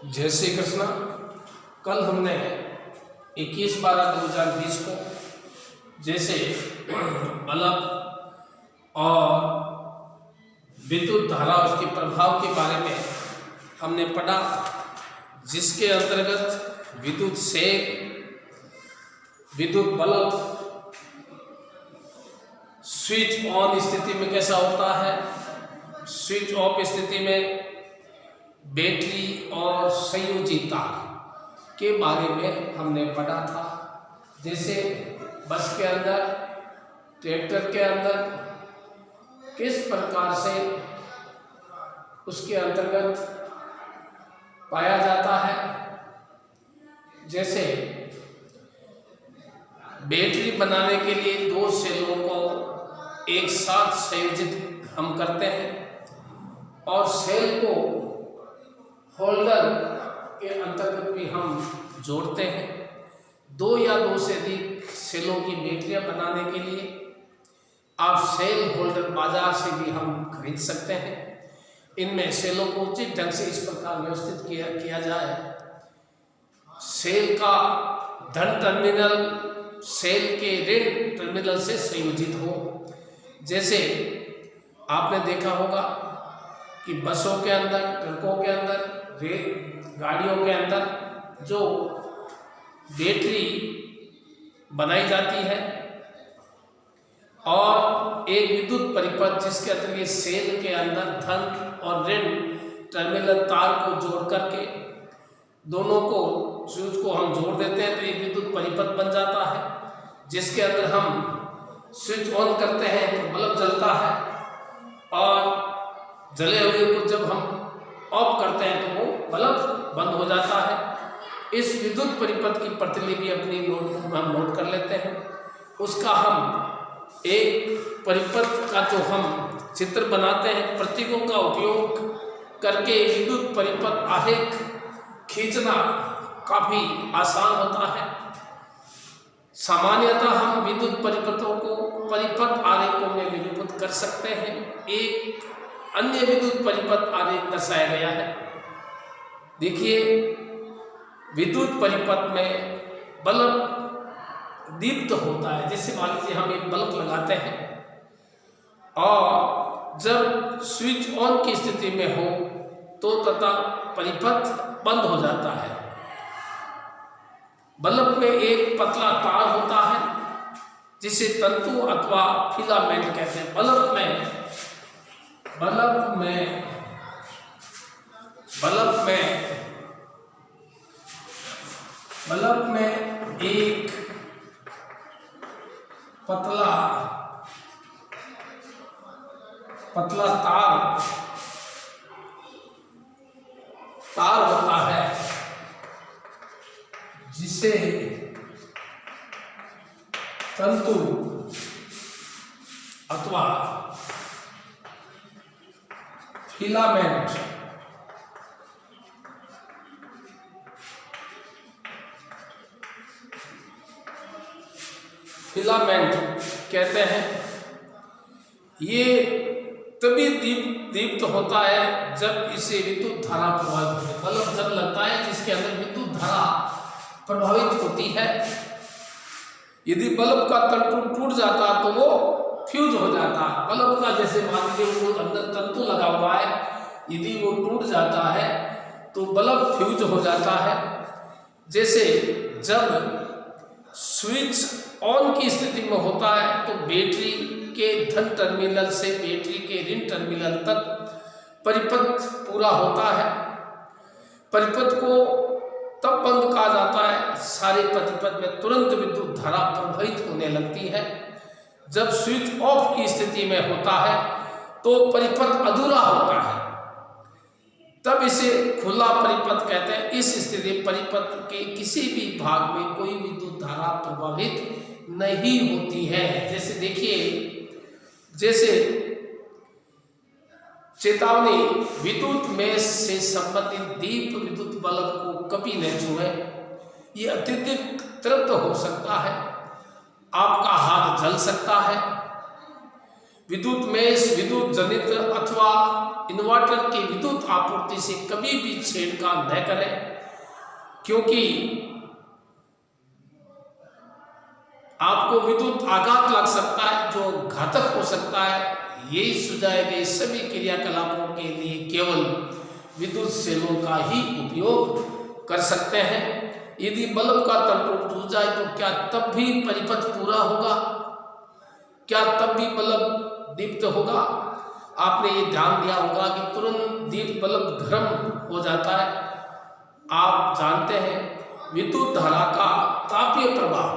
जय श्री कृष्णा। कल हमने 21/12/2020 को जैसे बल्ब और विद्युत धारा उसके प्रभाव के बारे में हमने पढ़ा, जिसके अंतर्गत विद्युत सेक, विद्युत बल्ब स्विच ऑन स्थिति में कैसा होता है, स्विच ऑफ स्थिति में बैटरी और संयोजी तार के बारे में हमने पढ़ा था। जैसे बस के अंदर, ट्रैक्टर के अंदर किस प्रकार से उसके अंतर्गत पाया जाता है। जैसे बैटरी बनाने के लिए दो सेलों को एक साथ संयोजित हम करते हैं और सेल को होल्डर के अंतर्गत भी हम जोड़ते हैं। दो या दो से अधिक सेलों की बैटरियां बनाने के लिए आप सेल होल्डर बाजार से भी हम खरीद सकते हैं। इनमें सेलों को उचित ढंग से इस प्रकार व्यवस्थित किया जाए, सेल का धन टर्मिनल सेल के ऋण टर्मिनल से संयोजित हो। जैसे आपने देखा होगा कि बसों के अंदर, ट्रकों के अंदर, गाड़ियों के अंदर जो बैटरी बनाई जाती है और एक विद्युत परिपथ जिसके अंतर्गत सेल के अंदर धन और ऋण टर्मिनल तार को जोड़ करके दोनों को स्विच को हम जोड़ देते हैं तो एक विद्युत परिपथ बन जाता है, जिसके अंदर हम स्विच ऑन करते हैं तो बल्ब जलता है और जले हुए को जब हम ऑफ करते हैं तो वो बल्ब बंद हो जाता है। इस विद्युत परिपथ की प्रतिलिपि अपनी नोटबुक में हम नोट कर लेते हैं। उसका हम एक परिपथ का जो हम चित्र बनाते हैं, प्रतीकों का उपयोग करके विद्युत परिपथ आरेख खींचना काफ़ी आसान होता है। सामान्यतः हम विद्युत परिपथों को परिपथ आरेखों में निरूपित कर सकते हैं। एक अन्य विद्युत परिपथ आरेख दर्शाया गया है। देखिए, विद्युत परिपथ में बल्ब दीप्त होता है। जैसे मान लीजिए हम एक बल्ब लगाते हैं और जब स्विच ऑन की स्थिति में हो तो तथा परिपथ बंद हो जाता है। बल्ब में एक पतला तार होता है जिसे तंतु अथवा फिलामेंट कहते हैं। बल्ब में एक पतला तार होता है जिसे तंतु अथवा फिलामेंट कहते हैं। ये तभी दीप्त होता है जब इसे विद्युत धारा प्रभावित होती है। बल्ब जब लगता है जिसके अंदर विद्युत धारा प्रभावित होती है। यदि बल्ब का तंतु टूट जाता तो वो फ्यूज हो जाता है। बल्ब का जैसे मान लीजिए वो अंदर तंतु लगा हुआ है, यदि वो टूट जाता है तो बल्ब फ्यूज हो जाता है। जैसे जब स्विच ऑन की स्थिति में होता है तो बैटरी के धन टर्मिनल से बैटरी के ऋण टर्मिनल तक परिपथ पूरा होता है। परिपथ को तब बंद कहा जाता है, सारे परिपथ में तुरंत विद्युत धारा प्रवाहित होने लगती है। जब स्विच ऑफ की स्थिति में होता है तो परिपथ अधूरा होता है, तब इसे खुला परिपथ कहते हैं। इस स्थिति परिपथ के किसी भी भाग में कोई विद्युत धारा प्रवाहित नहीं होती है। जैसे देखिए, जैसे चेतावनी, विद्युत मेष से संबंधित दीप विद्युत बल्ब को कभी न छुए, ये अत्यधिक तृप्त हो सकता है, आपका हाथ जल सकता है। विद्युत मेष, विद्युत जनित अथवा इन्वर्टर की विद्युत आपूर्ति से कभी भी छेड़छाड़ न करें, क्योंकि आपको विद्युत आघात लग सकता है जो घातक हो सकता है। यही सुझाए गए सभी क्रियाकलापों के लिए केवल विद्युत सेलों का ही उपयोग कर सकते हैं। यदि बल्ब का तंतु टूट जाए तो क्या तब भी परिपथ पूरा होगा? क्या तब भी बल्ब दीप्त होगा? आपने ये ध्यान दिया होगा कि तुरंत दीप बल्ब गर्म हो जाता है। आप जानते हैं विद्युत धारा का तापीय प्रभाव।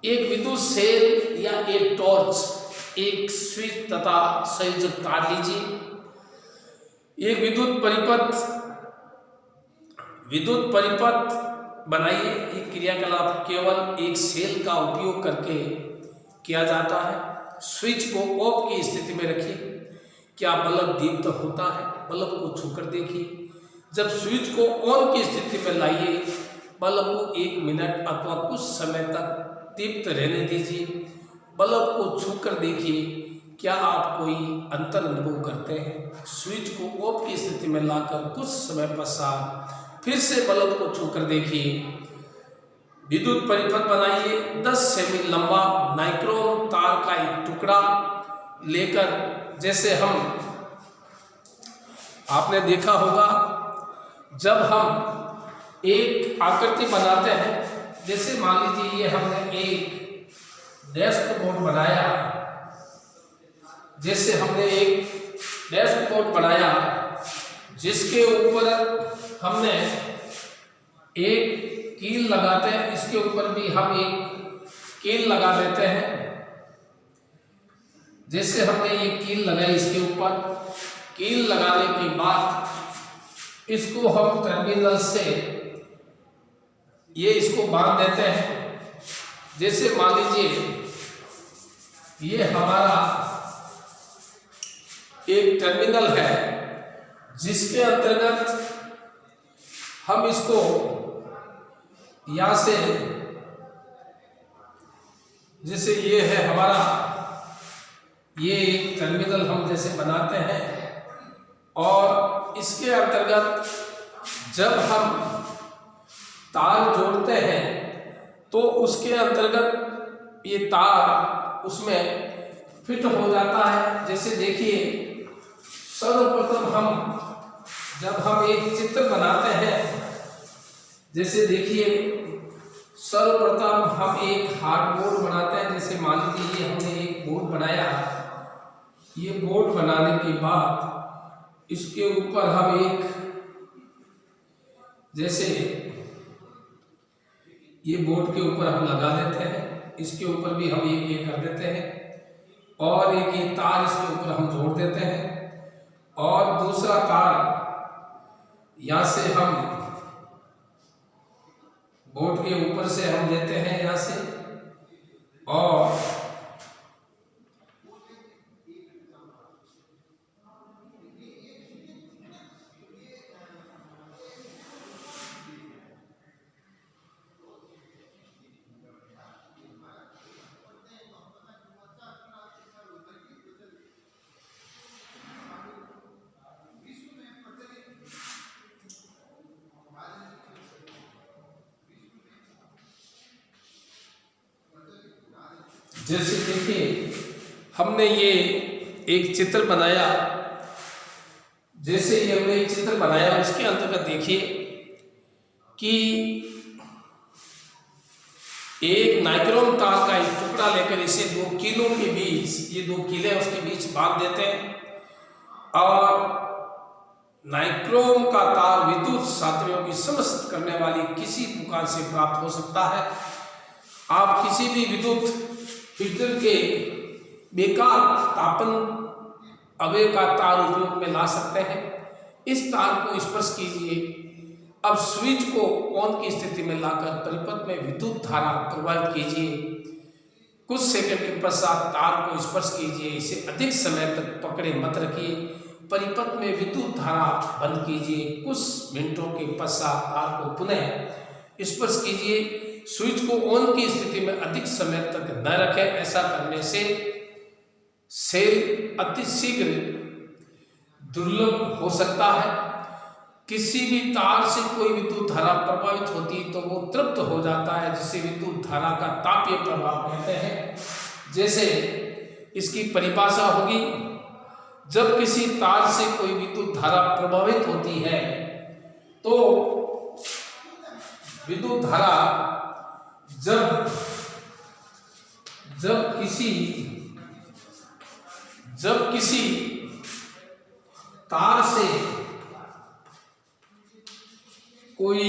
एक विद्युत सेल या एक टॉर्च, एक स्विच तथा संयोजक तार लीजिए। एक विद्युत परिपथ बनाइए। ये क्रियाकलाप केवल एक सेल का उपयोग करके किया जाता है। स्विच को ऑफ की स्थिति में रखिए। क्या बल्ब दीप्त होता है? बल्ब को छूकर देखिए। जब स्विच को ऑन की स्थिति में लाइए, बल्ब को 1 मिनट अथवा कुछ समय तक दीप्त रहने दीजिए। बल्ब को छूकर देखिए, क्या आप कोई अंतर अनुभव करते हैं? स्विच को ऑफ की स्थिति में लाकर कुछ समय पश्चात फिर से बल्ब को छूकर देखिए। विद्युत परिपथ बनाइए। 10 सेमी लंबा नाइक्रोम तार का एक टुकड़ा लेकर, जैसे आपने देखा होगा जब हम एक आकृति बनाते हैं, जैसे मान लीजिए ये हमने एक डेस्क बोर्ड बनाया, जैसे हमने एक डेस्क बोर्ड बनाया जिसके ऊपर हमने एक कील लगाते हैं, इसके ऊपर भी हम एक कील लगा देते हैं। जैसे हमने ये कील लगाई, इसके ऊपर कील लगाने के बाद इसको हम टर्मिनल से इसको बांध देते हैं। जैसे मान लीजिए ये हमारा एक टर्मिनल है जिसके अंतर्गत हम इसको यहां से, जैसे ये है हमारा ये एक टर्मिनल हम जैसे बनाते हैं, और इसके अंतर्गत जब हम तार जोड़ते हैं तो उसके अंतर्गत ये तार उसमें फिट हो जाता है। जैसे देखिए सर्वप्रथम जब हम एक चित्र बनाते हैं, जैसे देखिए सर्वप्रथम हम एक हार्डबोर्ड बनाते हैं। जैसे मान लीजिए ये हमने एक बोर्ड बनाया। ये बोर्ड बनाने के बाद इसके ऊपर हम एक, जैसे ये बोर्ड के ऊपर हम लगा देते हैं, इसके ऊपर भी हम एक ये कर देते हैं, और एक ये तार इसके ऊपर हम जोड़ देते हैं, और दूसरा तार यहाँ से हम बोर्ड के ऊपर से हम लेते हैं यहाँ से, और जैसे देखिए हमने ये एक चित्र बनाया। जैसे ये हमने एक चित्र बनाया, उसके अंतर्गत देखिए कि एक नाइक्रोम तार का एक टुकड़ा लेकर इसे 2 कीलों के बीच, ये 2 कीले उसके बीच बांध देते हैं, और नाइक्रोम का तार विद्युत सामग्रियों की समस्त करने वाली किसी दुकान से प्राप्त हो सकता है। आप किसी भी विद्युत हीटर के बेकार तापन अवयव का तार उपयोग में ला सकते हैं। इस तार को स्पर्श कीजिए। अब स्विच को ऑन की स्थिति में लाकर परिपथ में विद्युत धारा प्रवाहित कीजिए। कुछ सेकंड के पश्चात तार को स्पर्श कीजिए। इसे अधिक समय तक पकड़े मत रखिए। परिपथ में विद्युत धारा बंद कीजिए। कुछ मिनटों के पश्चात तार को पुनः स्पर्श कीजिए। स्विच को ऑन की स्थिति में अधिक समय तक न रखें। ऐसा करने से सेल अति शीघ्र दुर्लभ हो सकता है। किसी भी तार से कोई विद्युत धारा प्रभावित होती तो वो तृप्त हो जाता है, जिसे विद्युत धारा का तापीय प्रभाव कहते हैं। जैसे इसकी परिभाषा होगी, जब किसी तार से कोई विद्युत धारा प्रभावित होती है तो विद्युत धारा जब किसी तार से कोई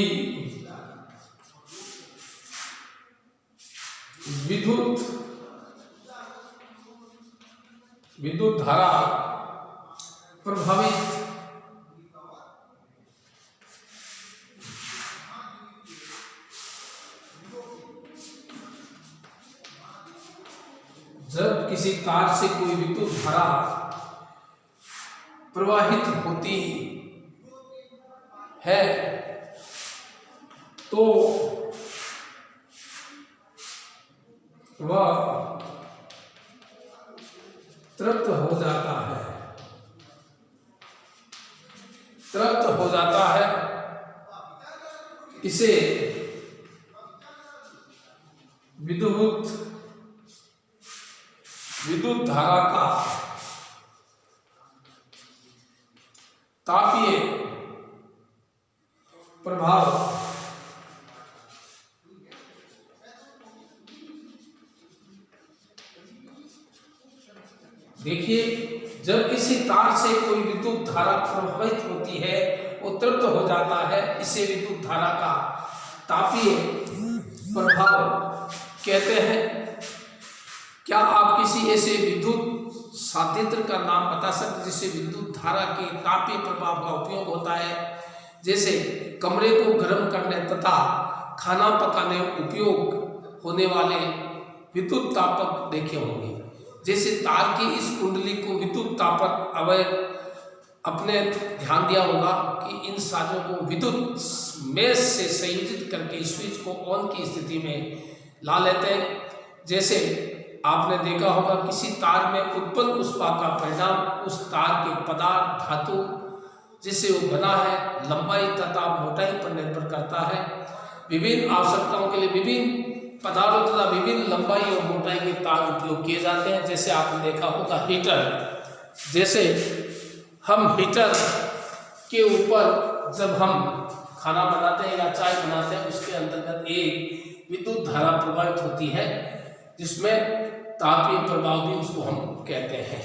विद्युत धारा प्रभावित जब किसी तार से कोई विद्युत धारा प्रवाहित होती है तो वह तृप्त हो जाता है। इसे विद्युत धारा का तापीय प्रभाव देखिए, जब किसी तार से कोई विद्युत धारा प्रभावित होती है वो तृप्त हो जाता है, इसे विद्युत धारा का तापीय प्रभाव कहते हैं। क्या आप किसी ऐसे विद्युत साधित्र का नाम बता सकते जिससे विद्युत धारा के तापीय प्रभाव का उपयोग होता है? जैसे कमरे को गर्म करने तथा खाना पकाने उपयोग होने वाले विद्युत तापक देखे होंगे। जैसे तार की इस कुंडली को विद्युत तापक अवयव अपने ध्यान दिया होगा कि इन साधनों को विद्युत मेष से संयोजित करके स्विच को ऑन की स्थिति में ला लेते हैं। जैसे आपने देखा होगा किसी तार में उत्पन्न ऊष्मा का परिणाम उस तार के पदार्थ धातु जिससे वो बना है लंबाई तथा मोटाई पर निर्भर करता है। विभिन्न आवश्यकताओं के लिए विभिन्न पदार्थों तथा विभिन्न लंबाई और मोटाई के तार उपयोग किए जाते हैं। जैसे आपने देखा होगा हीटर, जैसे हम हीटर के ऊपर जब हम खाना बनाते हैं या चाय बनाते हैं उसके अंतर्गत एक विद्युत धारा प्रवाहित होती है जिसमें तापीय प्रभाव भी उसको हम कहते हैं।